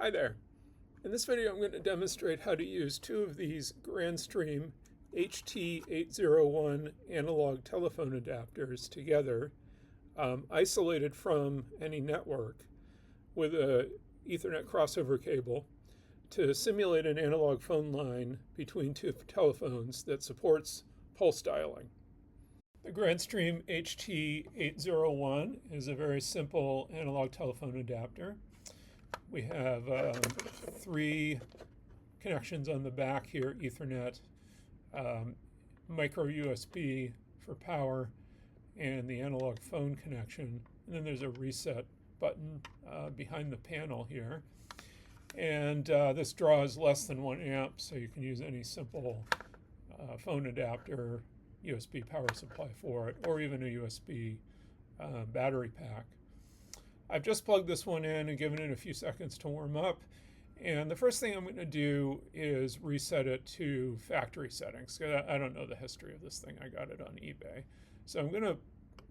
Hi there. In this video I'm going to demonstrate how to use two of these Grandstream HT801 analog telephone adapters together, isolated from any network with a Ethernet crossover cable to simulate an analog phone line between two telephones that supports pulse dialing. The Grandstream HT801 is a very simple analog telephone adapter. We have three connections on the back here: Ethernet, micro USB for power, and the analog phone connection. And then there's a reset button behind the panel here. And this draws less than 1 amp, so you can use any simple phone adapter, USB power supply for it, or even a USB battery pack. I've just plugged this one in and given it a few seconds to warm up. And the first thing I'm going to do is reset it to factory settings. I don't know the history of this thing. I got it on eBay. So I'm going to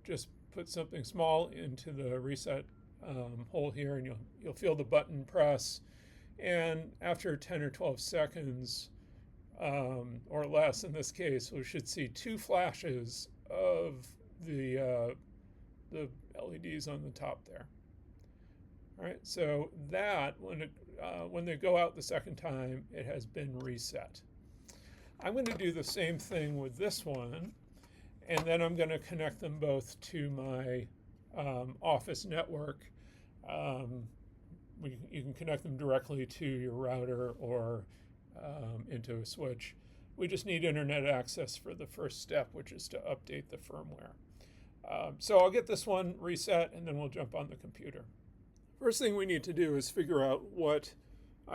just put something small into the reset hole here, and you'll feel the button press. And after 10 or 12 seconds, or less in this case, we should see two flashes of the LEDs on the top there. All right, so that when they go out the second time, it has been reset. I'm going to do the same thing with this one, and then I'm going to connect them both to my office network. You can connect them directly to your router or into a switch. We just need internet access for the first step, which is to update the firmware. So I'll get this one reset, and then we'll jump on the computer. First thing we need to do is figure out what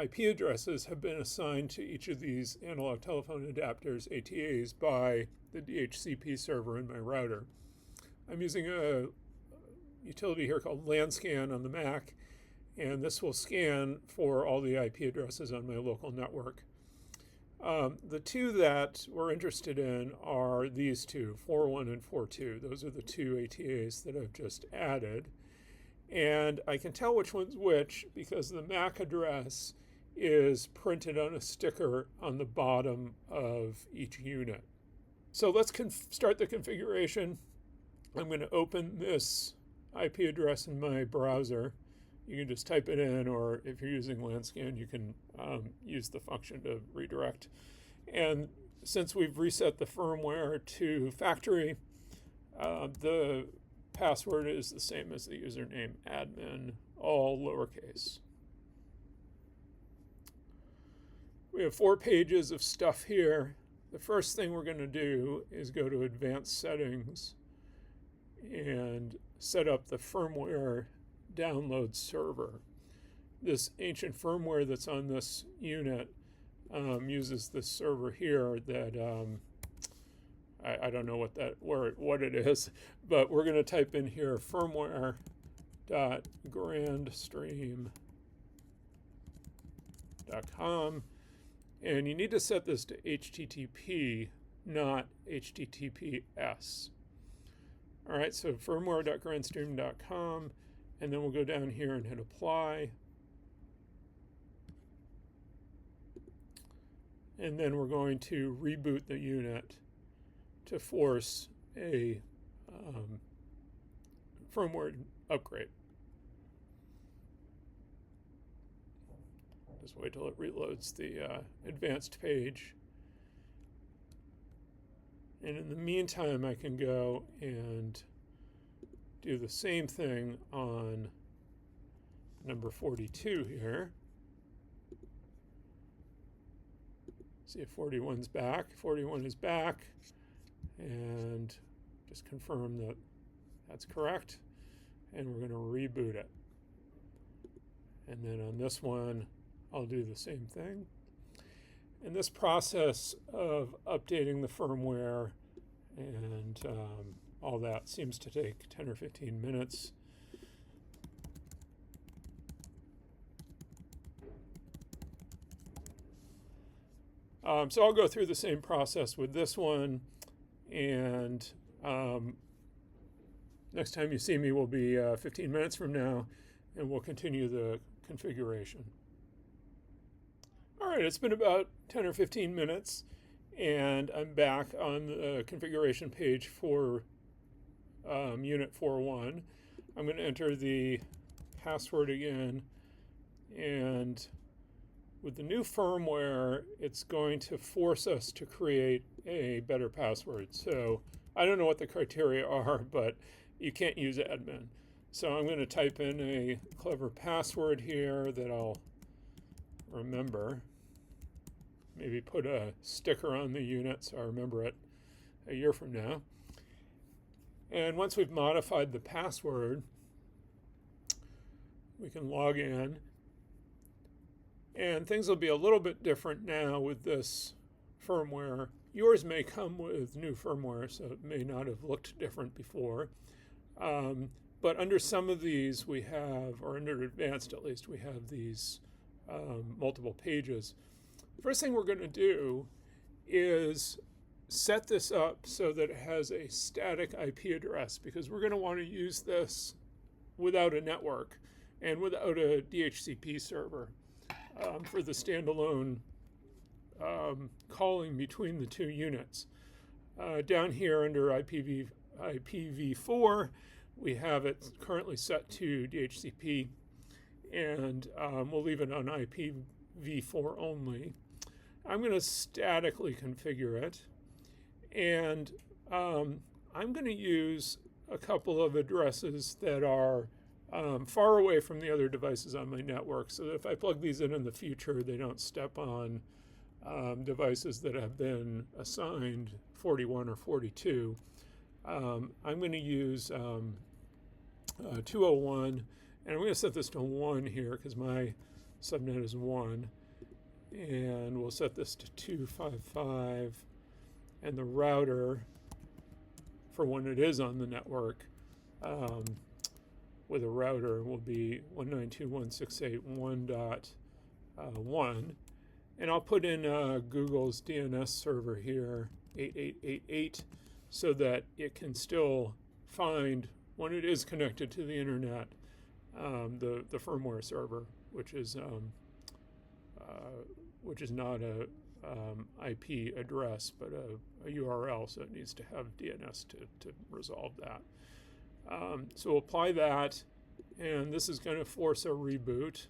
IP addresses have been assigned to each of these analog telephone adapters, ATAs, by the DHCP server in my router. I'm using a utility here called LANScan on the Mac, and this will scan for all the IP addresses on my local network. The two that we're interested in are these two, 4.1 and 4.2. Those are the two ATAs that I've just added. And I can tell which one's which because the MAC address is printed on a sticker on the bottom of each unit. So let's start the configuration. I'm going to open this IP address in my browser. You can just type it in, or if you're using LANScan, you can use the function to redirect. And since we've reset the firmware to factory, the password is the same as the username, admin, all lowercase. We have 4 pages of stuff here. The first thing we're going to do is go to Advanced Settings and set up the firmware download server. This ancient firmware that's on this unit uses this server here that I don't know what it is, but we're going to type in here firmware.grandstream.com, and you need to set this to HTTP, not HTTPS. All right, so firmware.grandstream.com, and then we'll go down here and hit apply. And then we're going to reboot the unit to force a firmware upgrade. Just wait till it reloads the advanced page. And in the meantime, I can go and do the same thing on number 42 here. See if 41's back. 41 is back. And just confirm that that's correct. And we're going to reboot it. And then on this one, I'll do the same thing. And this process of updating the firmware and all that seems to take 10 or 15 minutes. So I'll go through the same process with this one, and next time you see me will be 15 minutes from now, and we'll continue the configuration. All right, it's been about 10 or 15 minutes, and I'm back on the configuration page for Unit 4.1. I'm going to enter the password again, and with the new firmware, it's going to force us to create a better password. So I don't know what the criteria are, but you can't use admin. So I'm going to type in a clever password here that I'll remember. Maybe put a sticker on the unit so I remember it a year from now. And once we've modified the password, we can log in. And things will be a little bit different now with this firmware. Yours may come with new firmware, so it may not have looked different before. But under some of these we have, or under advanced at least, we have these multiple pages. First thing we're going to do is set this up so that it has a static IP address, because we're going to want to use this without a network and without a DHCP server for the standalone calling between the two units. Down here under IPv4, we have it currently set to DHCP, and we'll leave it on IPv4 only. I'm going to statically configure it, and I'm going to use a couple of addresses that are far away from the other devices on my network, so that if I plug these in the future, they don't step on devices that have been assigned 41 or 42. I'm going to use 201, and I'm going to set this to 1 here because my subnet is 1. And we'll set this to 255, and the router, for when it is on the network, with a router will be 192.168.1.1, and I'll put in Google's DNS server here, 8888, so that it can still find, when it is connected to the internet, the firmware server, which is not a IP address, but a URL, so it needs to have DNS to resolve that. So we'll apply that, and this is going to force a reboot.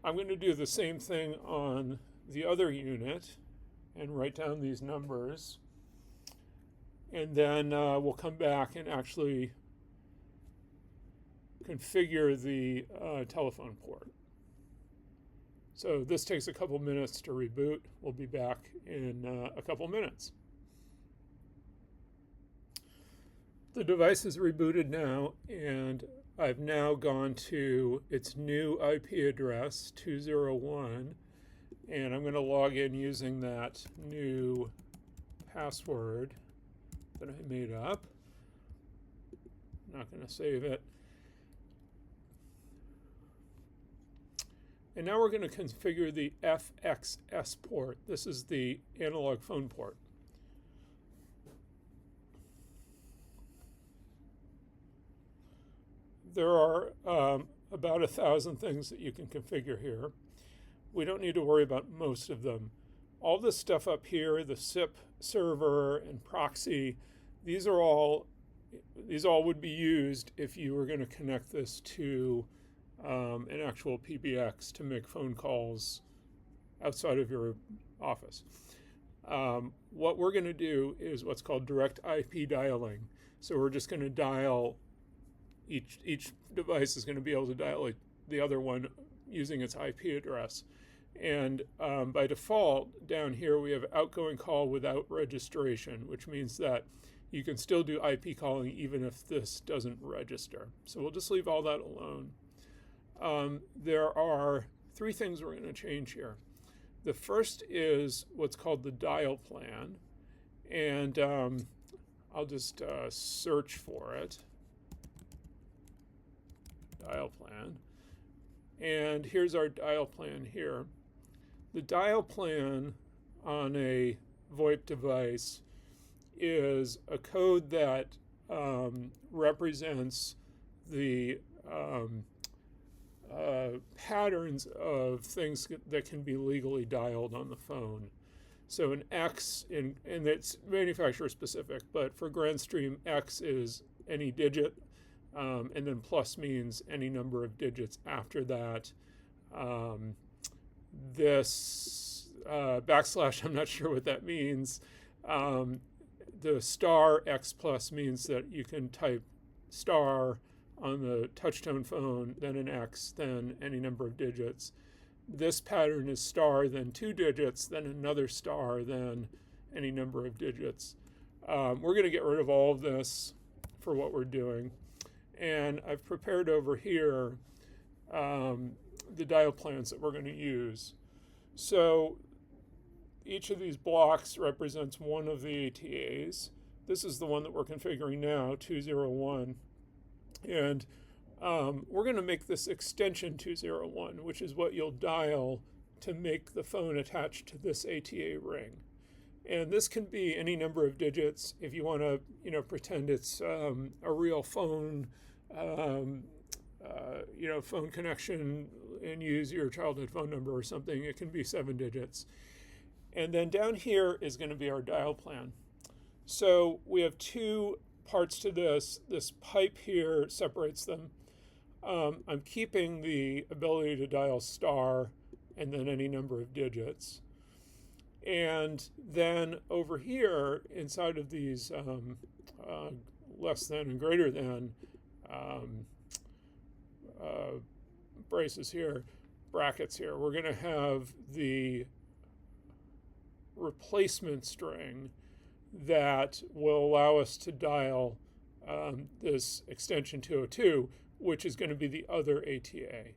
I'm going to do the same thing on the other unit and write down these numbers, and then we'll come back and actually configure the telephone port. So this takes a couple minutes to reboot. We'll be back in a couple minutes. The device is rebooted now, and I've now gone to its new IP address, 201, and I'm going to log in using that new password that I made up. I'm not going to save it. And now we're going to configure the FXS port. This is the analog phone port. There are about 1,000 things that you can configure here. We don't need to worry about most of them. All this stuff up here, the SIP server and proxy, these all would be used if you were going to connect this to an actual PBX to make phone calls outside of your office. What we're going to do is what's called direct IP dialing. So we're just going to dial, each device is going to be able to dial the other one using its IP address. And by default, down here we have outgoing call without registration, which means that you can still do IP calling even if this doesn't register. So we'll just leave all that alone. There are 3 things we're going to change here. The first is what's called the dial plan, and I'll just search for it. Dial plan. And here's our dial plan here. The dial plan on a VoIP device is a code that represents the patterns of things that can be legally dialed on the phone. So an X, and it's manufacturer specific, but for Grandstream, X is any digit, and then plus means any number of digits after that. This backslash, I'm not sure what that means. The star X plus means that you can type star on the touchtone phone, then an X, then any number of digits. This pattern is star, then 2 digits, then another star, then any number of digits. We're going to get rid of all of this for what we're doing. And I've prepared over here the dial plans that we're going to use. So each of these blocks represents one of the ATAs. This is the one that we're configuring now, 201. And we're going to make this extension 201, which is what you'll dial to make the phone attached to this ATA ring. And this can be any number of digits. If you want to, pretend it's a real phone, phone connection and use your childhood phone number or something, it can be 7 digits. And then down here is going to be our dial plan. So we have 2 parts to this. This pipe here separates them. I'm keeping the ability to dial star and then any number of digits. And then over here, inside of these less than and greater than braces here, brackets here, we're going to have the replacement string that will allow us to dial this extension 202, which is going to be the other ATA.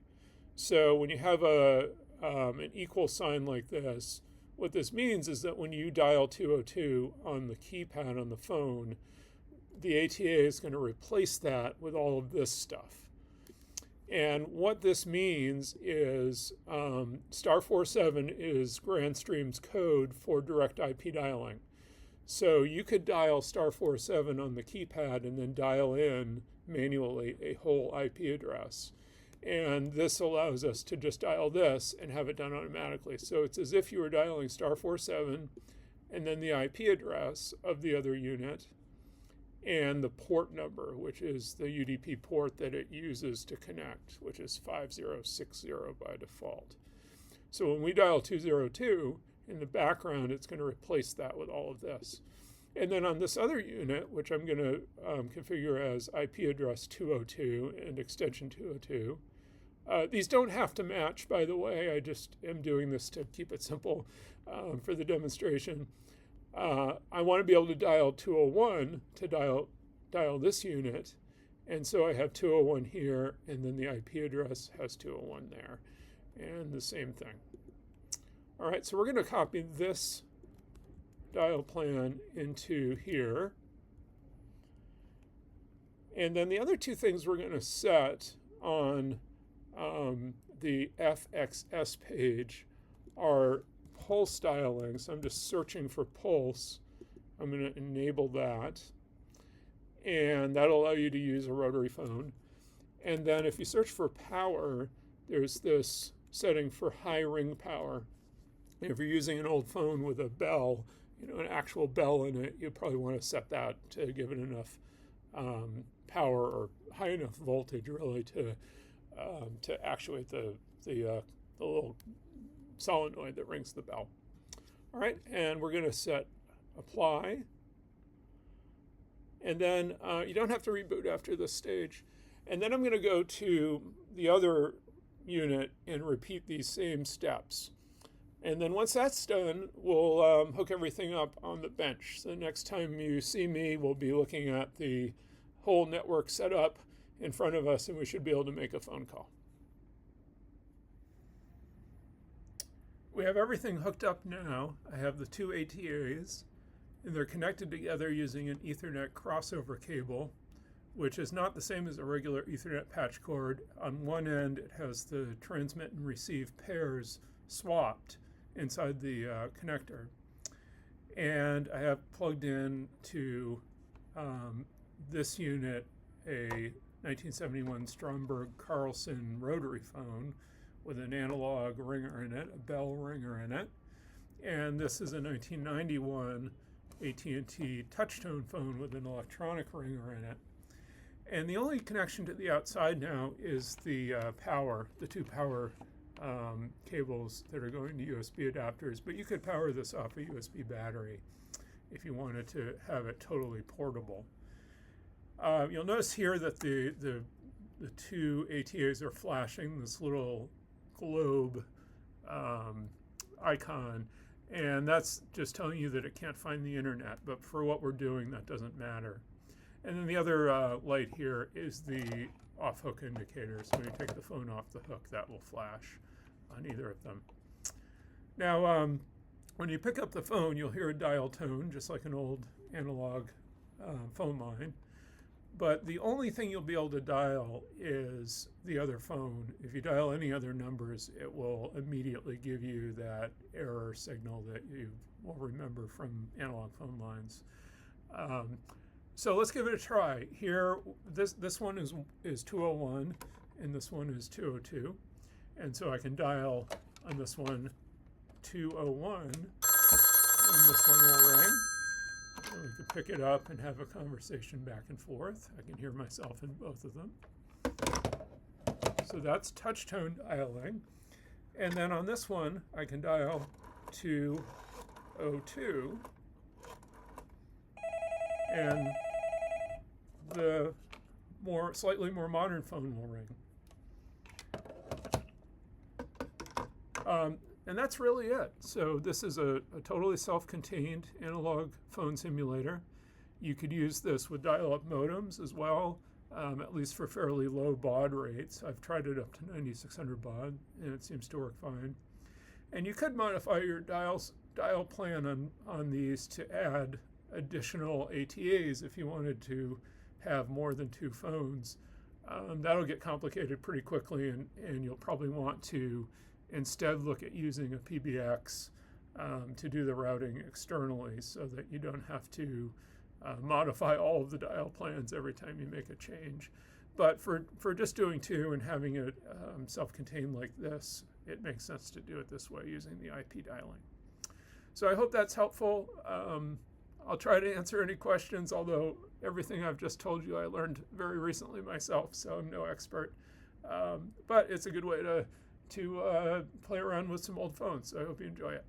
So when you have an equal sign like this, what this means is that when you dial 202 on the keypad on the phone, the ATA is going to replace that with all of this stuff. And what this means is star 47 is Grandstream's code for direct IP dialing. So you could dial star 47 on the keypad and then dial in manually a whole IP address. And this allows us to just dial this and have it done automatically. So it's as if you were dialing star 47 and then the IP address of the other unit and the port number, which is the UDP port that it uses to connect, which is 5060 by default. So when we dial 202, in the background, it's going to replace that with all of this. And then on this other unit, which I'm going to configure as IP address 202 and extension 202, these don't have to match, by the way. I just am doing this to keep it simple for the demonstration. I want to be able to dial 201 to dial this unit. And so I have 201 here, and then the IP address has 201 there. And the same thing. All right, so we're going to copy this dial plan into here. And then the other 2 things we're going to set on the FXS page are pulse dialing. So I'm just searching for pulse. I'm going to enable that. And that'll allow you to use a rotary phone. And then if you search for power, there's this setting for high ring power. If you're using an old phone with a bell, an actual bell in it, you probably want to set that to give it enough power or high enough voltage really to actuate the little solenoid that rings the bell. All right, and we're going to set apply. And then you don't have to reboot after this stage. And then I'm going to go to the other unit and repeat these same steps. And then once that's done, we'll hook everything up on the bench. So the next time you see me, we'll be looking at the whole network set up in front of us, and we should be able to make a phone call. We have everything hooked up now. I have the 2 ATAs, and they're connected together using an Ethernet crossover cable, which is not the same as a regular Ethernet patch cord. On one end, it has the transmit and receive pairs swapped inside the connector. And I have plugged in to this unit a 1971 Stromberg Carlson rotary phone with an analog ringer in it, a bell ringer in it. And this is a 1991 AT&T touchtone phone with an electronic ringer in it. And the only connection to the outside now is the power, the two power cables that are going to USB adapters. But you could power this off a USB battery if you wanted to have it totally portable. You'll notice here that the two ATAs are flashing this little globe icon, and that's just telling you that it can't find the internet, but for what we're doing, that doesn't matter. And then the other light here is the off-hook indicator, so when you take the phone off the hook, that will flash on either of them. Now, when you pick up the phone, you'll hear a dial tone, just like an old analog phone line. But the only thing you'll be able to dial is the other phone. If you dial any other numbers, it will immediately give you that error signal that you will remember from analog phone lines. So let's give it a try. Here, this one is 201, and this one is 202. And so I can dial on this one 201, and this one will ring. And we can pick it up and have a conversation back and forth. I can hear myself in both of them. So that's touch tone dialing. And then on this one, I can dial 202. And the slightly more modern phone will ring. And that's really it. So this is a totally self-contained analog phone simulator. You could use this with dial-up modems as well, at least for fairly low baud rates. I've tried it up to 9600 baud, and it seems to work fine. And you could modify your dial plan on these to add additional ATAs if you wanted to have more than two phones. That'll get complicated pretty quickly, and you'll probably want to instead look at using a PBX to do the routing externally so that you don't have to modify all of the dial plans every time you make a change. But for just doing two and having it self-contained like this, it makes sense to do it this way using the IP dialing. So I hope that's helpful. I'll try to answer any questions, although everything I've just told you I learned very recently myself, so I'm no expert. But it's a good way to play around with some old phones. So I hope you enjoy it.